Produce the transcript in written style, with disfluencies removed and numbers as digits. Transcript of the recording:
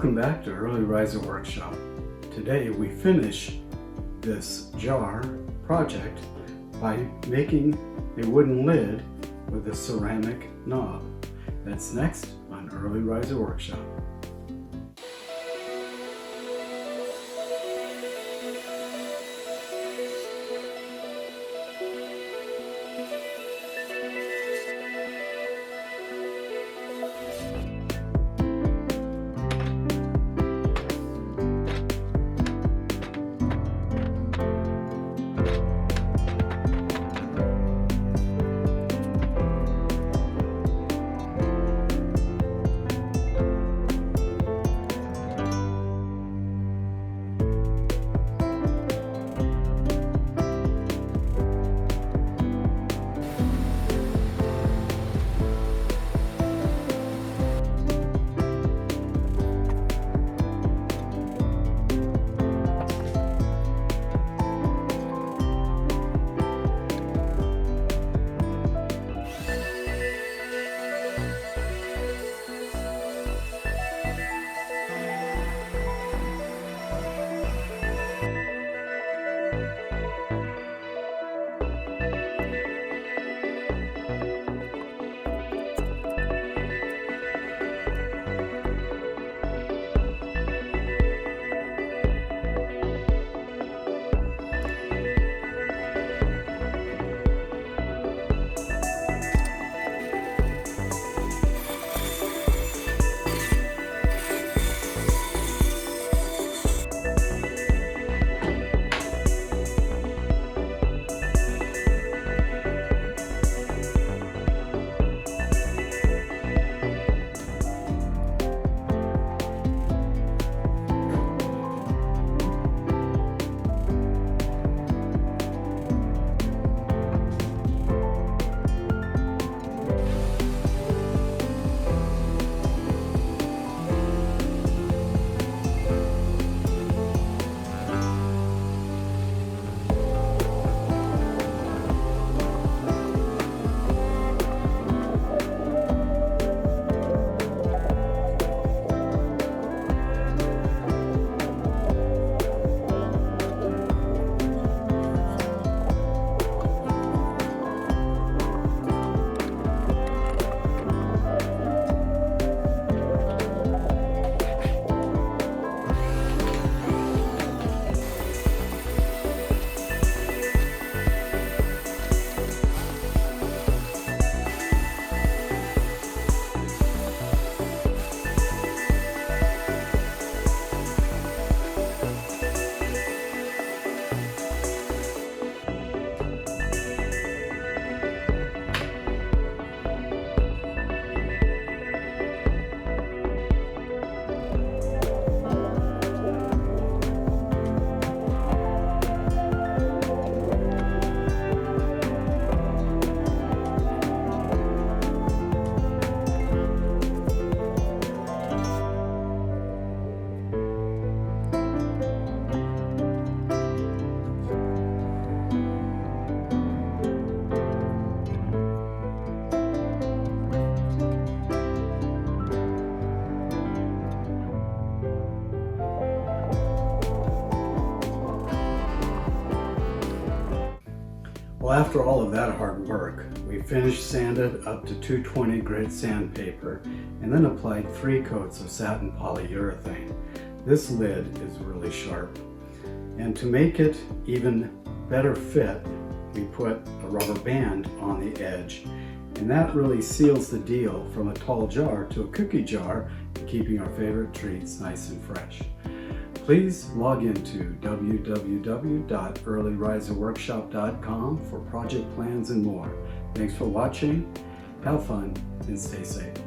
Welcome back to Early Riser Workshop. Today we finish this jar project by making a wooden lid with a ceramic knob. That's next on Early Riser Workshop. Well, after all of that hard work, we finished sanded up to 220 grit sandpaper and then applied 3 coats of satin polyurethane. This lid is really sharp. And to make it even better fit, we put a rubber band on the edge, and that really seals the deal from a tall jar to a cookie jar, keeping our favorite treats nice and fresh. Please log into www.earlyriserworkshop.com for project plans and more. Thanks for watching, have fun, and stay safe.